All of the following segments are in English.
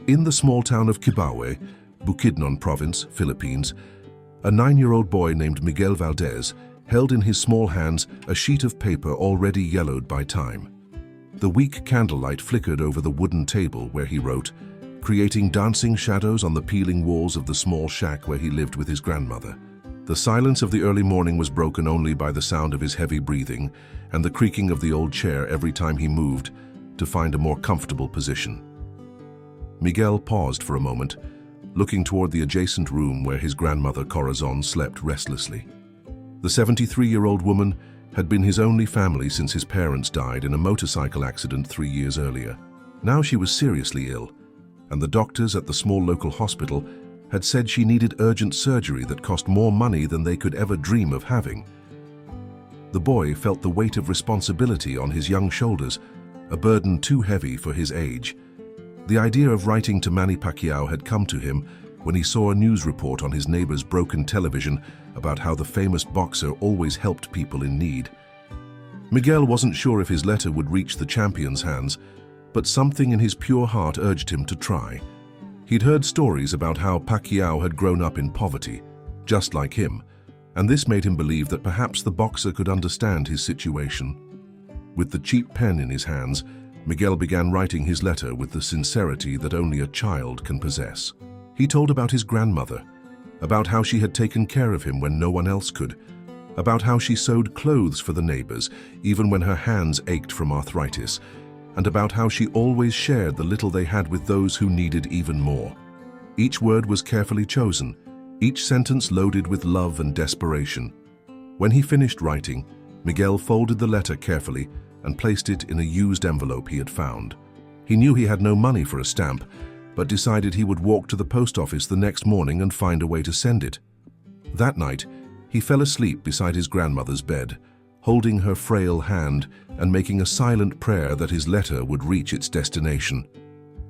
In the small town of Kibawe, Bukidnon province, Philippines, a 9-year-old boy named Miguel Valdez held in his small hands a sheet of paper already yellowed by time. The weak candlelight flickered over the wooden table where he wrote, creating dancing shadows on the peeling walls of the small shack where he lived with his grandmother. The silence of the early morning was broken only by the sound of his heavy breathing and the creaking of the old chair every time he moved to find a more comfortable position. Miguel paused for a moment, looking toward the adjacent room where his grandmother Corazon slept restlessly. The 73-year-old woman had been his only family since his parents died in a motorcycle accident 3 years earlier. Now she was seriously ill, and the doctors at the small local hospital had said she needed urgent surgery that cost more money than they could ever dream of having. The boy felt the weight of responsibility on his young shoulders, a burden too heavy for his age. The idea of writing to Manny Pacquiao had come to him when he saw a news report on his neighbor's broken television about how the famous boxer always helped people in need. Miguel wasn't sure if his letter would reach the champion's hands, but something in his pure heart urged him to try. He'd heard stories about how Pacquiao had grown up in poverty, just like him, and this made him believe that perhaps the boxer could understand his situation. With the cheap pen in his hands, Miguel began writing his letter with the sincerity that only a child can possess. He told about his grandmother, about how she had taken care of him when no one else could, about how she sewed clothes for the neighbors even when her hands ached from arthritis, and about how she always shared the little they had with those who needed even more. Each word was carefully chosen, each sentence loaded with love and desperation. When he finished writing, Miguel folded the letter carefully and placed it in a used envelope he had found. He knew he had no money for a stamp, but decided he would walk to the post office the next morning and find a way to send it. That night, he fell asleep beside his grandmother's bed, holding her frail hand and making a silent prayer that his letter would reach its destination.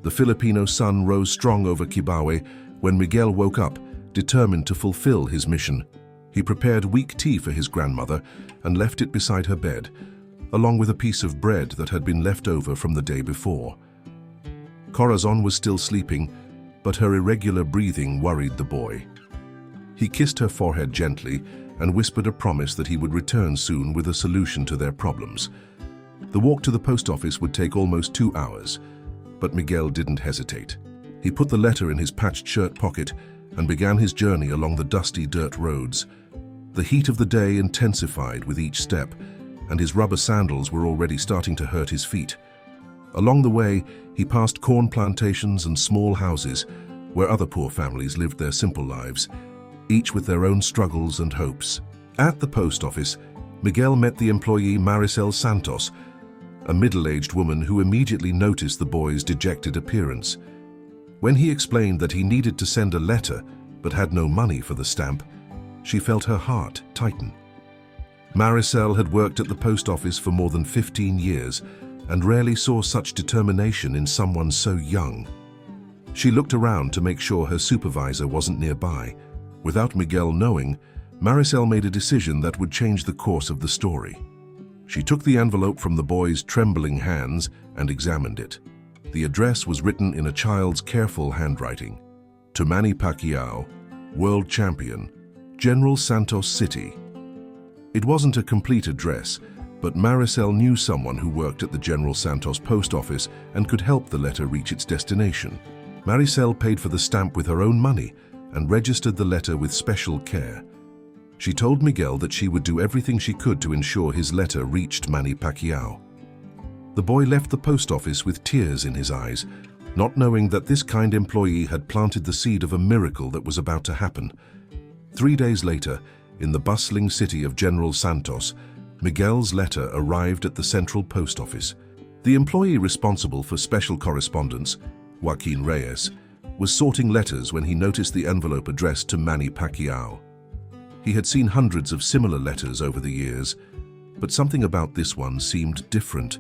The Filipino sun rose strong over Kibawe when Miguel woke up, determined to fulfill his mission. He prepared weak tea for his grandmother and left it beside her bed, along with a piece of bread that had been left over from the day before. Corazon was still sleeping, but her irregular breathing worried the boy. He kissed her forehead gently and whispered a promise that he would return soon with a solution to their problems. The walk to the post office would take almost 2 hours, but Miguel didn't hesitate. He put the letter in his patched shirt pocket and began his journey along the dusty dirt roads. The heat of the day intensified with each step, and his rubber sandals were already starting to hurt his feet. Along the way, he passed corn plantations and small houses where other poor families lived their simple lives, each with their own struggles and hopes. At the post office, Miguel met the employee Maricel Santos, a middle-aged woman who immediately noticed the boy's dejected appearance. When he explained that he needed to send a letter but had no money for the stamp, she felt her heart tighten. Maricel had worked at the post office for more than 15 years and rarely saw such determination in someone so young. She looked around to make sure her supervisor wasn't nearby. Without Miguel knowing, Maricel made a decision that would change the course of the story. She took the envelope from the boy's trembling hands and examined it. The address was written in a child's careful handwriting. To Manny Pacquiao, world champion, General Santos City. It wasn't a complete address, but Maricel knew someone who worked at the General Santos post office and could help the letter reach its destination. Maricel paid for the stamp with her own money and registered the letter with special care. She told Miguel that she would do everything she could to ensure his letter reached Manny Pacquiao. The boy left the post office with tears in his eyes, not knowing that this kind employee had planted the seed of a miracle that was about to happen. 3 days later, in the bustling city of General Santos, Miguel's letter arrived at the central post office. The employee responsible for special correspondence, Joaquin Reyes, was sorting letters when he noticed the envelope addressed to Manny Pacquiao. He had seen hundreds of similar letters over the years, but something about this one seemed different.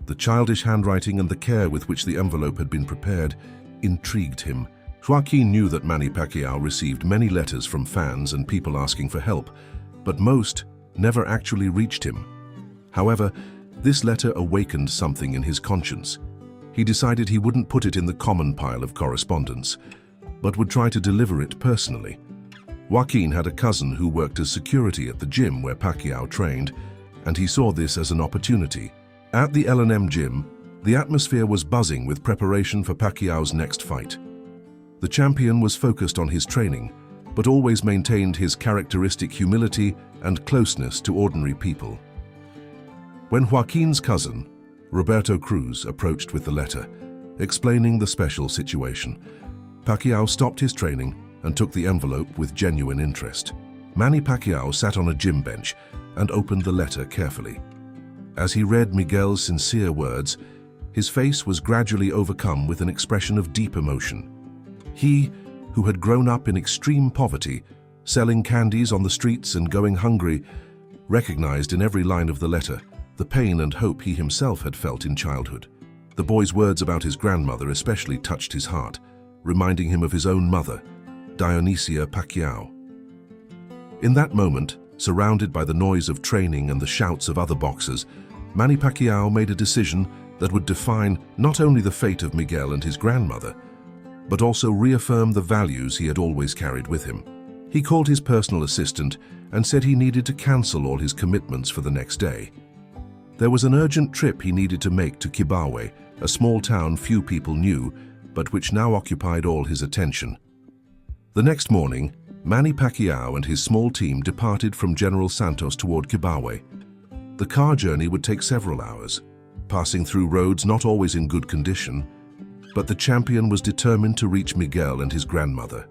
The childish handwriting and the care with which the envelope had been prepared intrigued him. Joaquin knew that Manny Pacquiao received many letters from fans and people asking for help, but most never actually reached him. However, this letter awakened something in his conscience. he decided he wouldn't put it in the common pile of correspondence, but would try to deliver it personally. Joaquin had a cousin who worked as security at the gym where Pacquiao trained, and he saw this as an opportunity. At the L&M gym, the atmosphere was buzzing with preparation for Pacquiao's next fight. The champion was focused on his training, but always maintained his characteristic humility and closeness to ordinary people. When Joaquin's cousin, Roberto Cruz, approached with the letter, explaining the special situation, Pacquiao stopped his training and took the envelope with genuine interest. Manny Pacquiao sat on a gym bench and opened the letter carefully. As he read Miguel's sincere words, his face was gradually overcome with an expression of deep emotion. He, who had grown up in extreme poverty, selling candies on the streets and going hungry, recognized in every line of the letter the pain and hope he himself had felt in childhood. The boy's words about his grandmother especially touched his heart, reminding him of his own mother, Dionisia Pacquiao. In that moment, surrounded by the noise of training and the shouts of other boxers, Manny Pacquiao made a decision that would define not only the fate of Miguel and his grandmother, but also reaffirm the values he had always carried with him. He called his personal assistant and said he needed to cancel all his commitments for the next day. There was an urgent trip he needed to make to Kibawe, a small town few people knew, but which now occupied all his attention. The next morning, Manny Pacquiao and his small team departed from General Santos toward Kibawe. The car journey would take several hours, passing through roads not always in good condition, but the champion was determined to reach Miguel and his grandmother.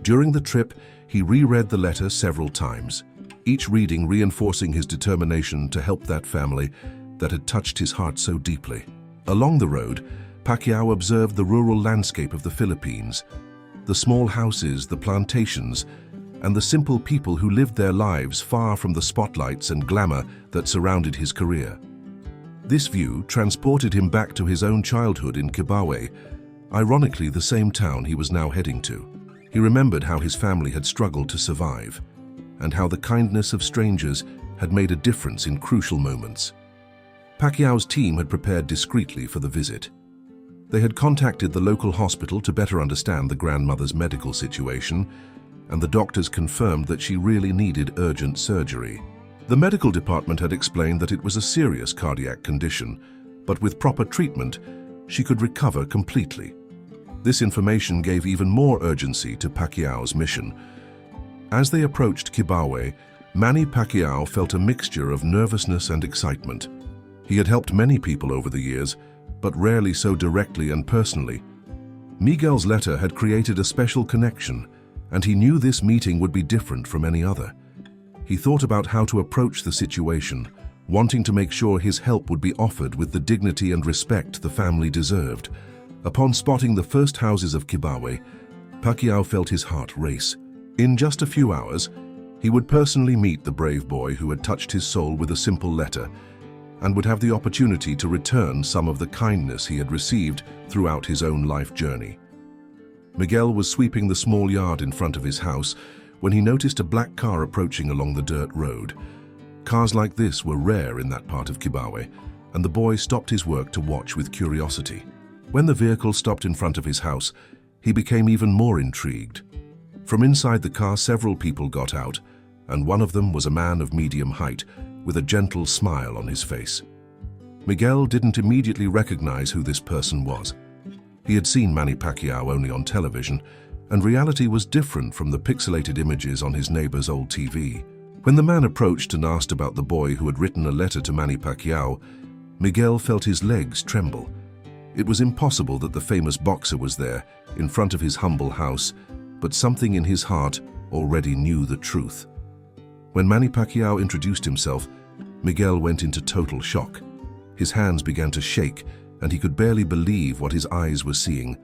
During the trip, he reread the letter several times, each reading reinforcing his determination to help that family that had touched his heart so deeply. Along the road, Pacquiao observed the rural landscape of the Philippines, the small houses, the plantations, and the simple people who lived their lives far from the spotlights and glamour that surrounded his career. This view transported him back to his own childhood in Kibawe, ironically the same town he was now heading to. He remembered how his family had struggled to survive, and how the kindness of strangers had made a difference in crucial moments. Pacquiao's team had prepared discreetly for the visit. They had contacted the local hospital to better understand the grandmother's medical situation, and the doctors confirmed that she really needed urgent surgery. The medical department had explained that it was a serious cardiac condition, but with proper treatment, she could recover completely. This information gave even more urgency to Pacquiao's mission. As they approached Kibawe, Manny Pacquiao felt a mixture of nervousness and excitement. He had helped many people over the years, but rarely so directly and personally. Miguel's letter had created a special connection, and he knew this meeting would be different from any other. He thought about how to approach the situation, wanting to make sure his help would be offered with the dignity and respect the family deserved. Upon spotting the first houses of Kibawe, Pacquiao felt his heart race. In just a few hours, he would personally meet the brave boy who had touched his soul with a simple letter, and would have the opportunity to return some of the kindness he had received throughout his own life journey. Miguel was sweeping the small yard in front of his house when he noticed a black car approaching along the dirt road. Cars like this were rare in that part of Kibawe, and the boy stopped his work to watch with curiosity. When the vehicle stopped in front of his house, he became even more intrigued. From inside the car, several people got out, and one of them was a man of medium height, with a gentle smile on his face. Miguel didn't immediately recognize who this person was. He had seen Manny Pacquiao only on television, and reality was different from the pixelated images on his neighbor's old TV. When the man approached and asked about the boy who had written a letter to Manny Pacquiao, Miguel felt his legs tremble. It was impossible that the famous boxer was there, in front of his humble house, but something in his heart already knew the truth. When Manny Pacquiao introduced himself, Miguel went into total shock. His hands began to shake, and he could barely believe what his eyes were seeing.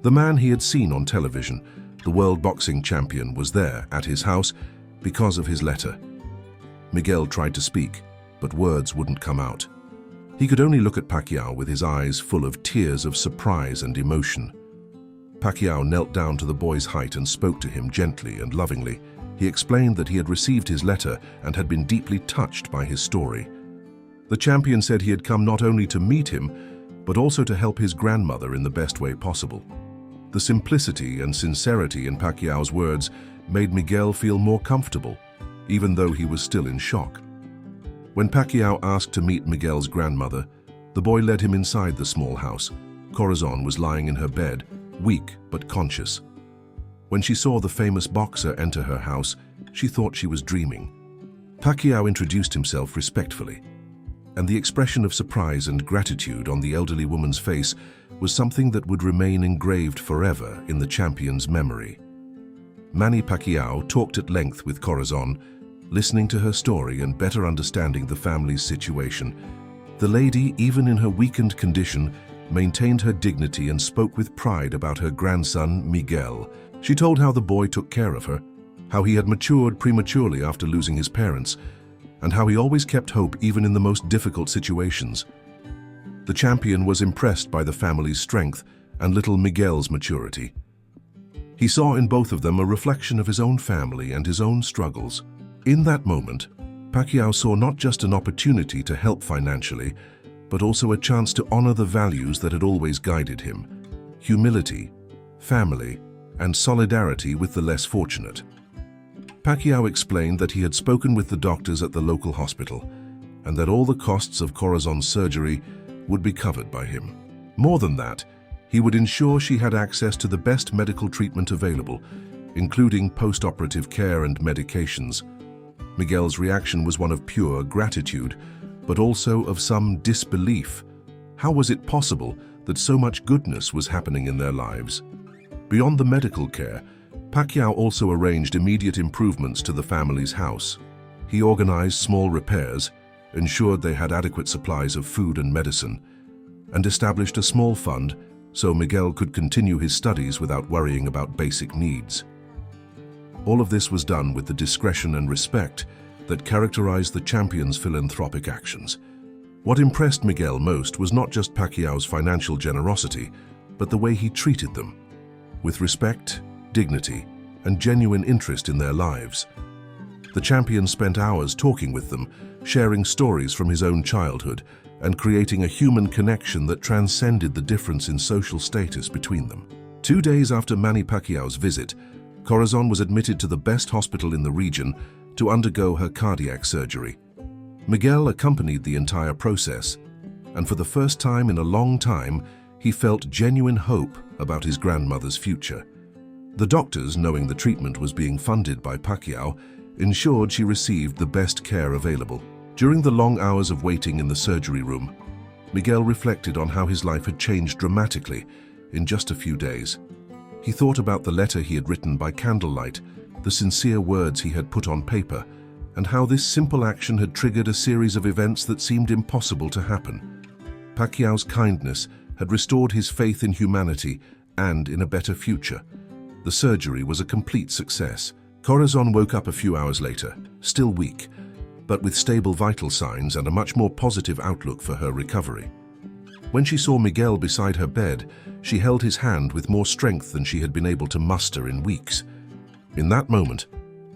The man he had seen on television, the world boxing champion, was there at his house because of his letter. Miguel tried to speak, but words wouldn't come out. He could only look at Pacquiao with his eyes full of tears of surprise and emotion. Pacquiao knelt down to the boy's height and spoke to him gently and lovingly. He explained that he had received his letter and had been deeply touched by his story. The champion said he had come not only to meet him, but also to help his grandmother in the best way possible. The simplicity and sincerity in Pacquiao's words made Miguel feel more comfortable, even though he was still in shock. When Pacquiao asked to meet Miguel's grandmother, the boy led him inside the small house. Corazon was lying in her bed, weak but conscious. When she saw the famous boxer enter her house, she thought she was dreaming. Pacquiao introduced himself respectfully, and the expression of surprise and gratitude on the elderly woman's face was something that would remain engraved forever in the champion's memory. Manny Pacquiao talked at length with Corazon, listening to her story and better understanding the family's situation. The lady, even in her weakened condition, maintained her dignity and spoke with pride about her grandson, Miguel. She told how the boy took care of her, how he had matured prematurely after losing his parents, and how he always kept hope even in the most difficult situations. The champion was impressed by the family's strength and little Miguel's maturity. He saw in both of them a reflection of his own family and his own struggles. In that moment, Pacquiao saw not just an opportunity to help financially, but also a chance to honor the values that had always guided him: humility, family, and solidarity with the less fortunate. Pacquiao explained that he had spoken with the doctors at the local hospital and that all the costs of Corazon's surgery would be covered by him. More than that, he would ensure she had access to the best medical treatment available, including post-operative care and medications. Miguel's reaction was one of pure gratitude, but also of some disbelief. How was it possible that so much goodness was happening in their lives? Beyond the medical care, Pacquiao also arranged immediate improvements to the family's house. He organized small repairs, ensured they had adequate supplies of food and medicine, and established a small fund so Miguel could continue his studies without worrying about basic needs. All of this was done with the discretion and respect that characterized the champion's philanthropic actions. What impressed Miguel most was not just Pacquiao's financial generosity, but the way he treated them, with respect, dignity, and genuine interest in their lives. The champion spent hours talking with them, sharing stories from his own childhood, and creating a human connection that transcended the difference in social status between them. 2 days after Manny Pacquiao's visit, Corazon was admitted to the best hospital in the region to undergo her cardiac surgery. Miguel accompanied the entire process, and for the first time in a long time, he felt genuine hope about his grandmother's future. The doctors, knowing the treatment was being funded by Pacquiao, ensured she received the best care available. During the long hours of waiting in the surgery room, Miguel reflected on how his life had changed dramatically in just a few days. He thought about the letter he had written by candlelight, the sincere words he had put on paper, and how this simple action had triggered a series of events that seemed impossible to happen. Pacquiao's kindness had restored his faith in humanity and in a better future. The surgery was a complete success. Corazon woke up a few hours later, still weak, but with stable vital signs and a much more positive outlook for her recovery. When she saw Miguel beside her bed, she held his hand with more strength than she had been able to muster in weeks. In that moment,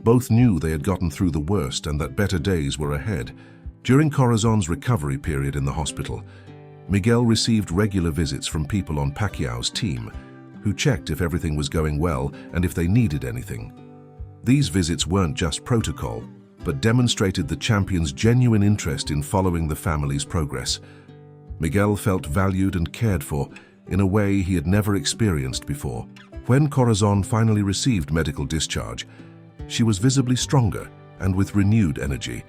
both knew they had gotten through the worst and that better days were ahead. During Corazon's recovery period in the hospital, Miguel received regular visits from people on Pacquiao's team, who checked if everything was going well and if they needed anything. These visits weren't just protocol, but demonstrated the champion's genuine interest in following the family's progress. Miguel felt valued and cared for in a way he had never experienced before. When Corazon finally received medical discharge, she was visibly stronger and with renewed energy.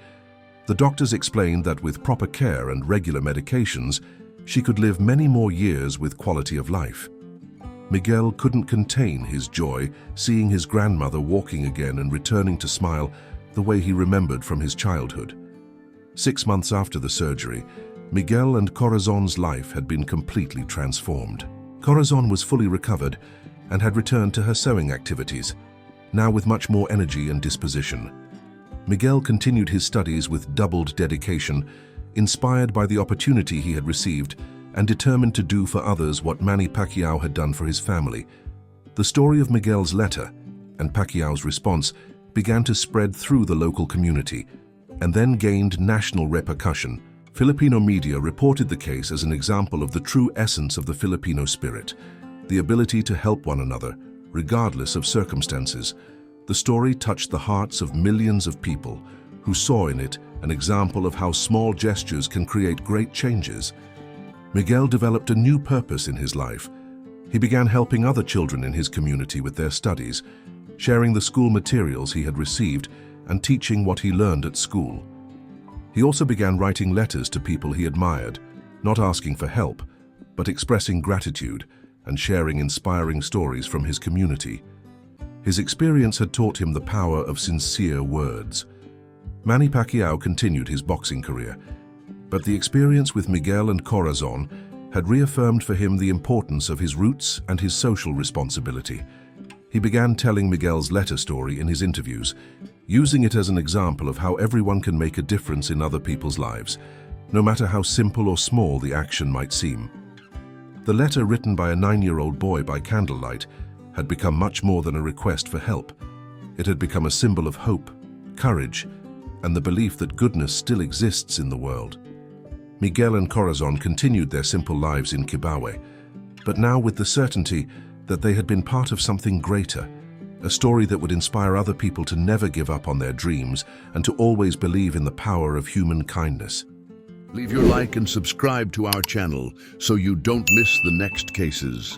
The doctors explained that with proper care and regular medications, she could live many more years with quality of life. Miguel couldn't contain his joy seeing his grandmother walking again and returning to smile the way he remembered from his childhood. 6 months after the surgery, Miguel and Corazon's life had been completely transformed. Corazon was fully recovered and had returned to her sewing activities, now with much more energy and disposition. Miguel continued his studies with doubled dedication, inspired by the opportunity he had received and determined to do for others what Manny Pacquiao had done for his family. The story of Miguel's letter and Pacquiao's response began to spread through the local community and then gained national repercussion, Filipino media reported the case as an example of the true essence of the Filipino spirit, the ability to help one another, regardless of circumstances. The story touched the hearts of millions of people who saw in it an example of how small gestures can create great changes. Miguel developed a new purpose in his life. He began helping other children in his community with their studies, sharing the school materials he had received and teaching what he learned at school. He also began writing letters to people he admired, not asking for help, but expressing gratitude and sharing inspiring stories from his community. His experience had taught him the power of sincere words. Manny Pacquiao continued his boxing career, but the experience with Miguel and Corazon had reaffirmed for him the importance of his roots and his social responsibility. He began telling Miguel's letter story in his interviews, using it as an example of how everyone can make a difference in other people's lives, no matter how simple or small the action might seem. The letter, written by a 9-year-old boy by candlelight, had become much more than a request for help. It had become a symbol of hope, courage, and the belief that goodness still exists in the world. Miguel and Corazon continued their simple lives in Kibawe, but now with the certainty that they had been part of something greater, a story that would inspire other people to never give up on their dreams and to always believe in the power of human kindness. Leave your like and subscribe to our channel so you don't miss the next cases.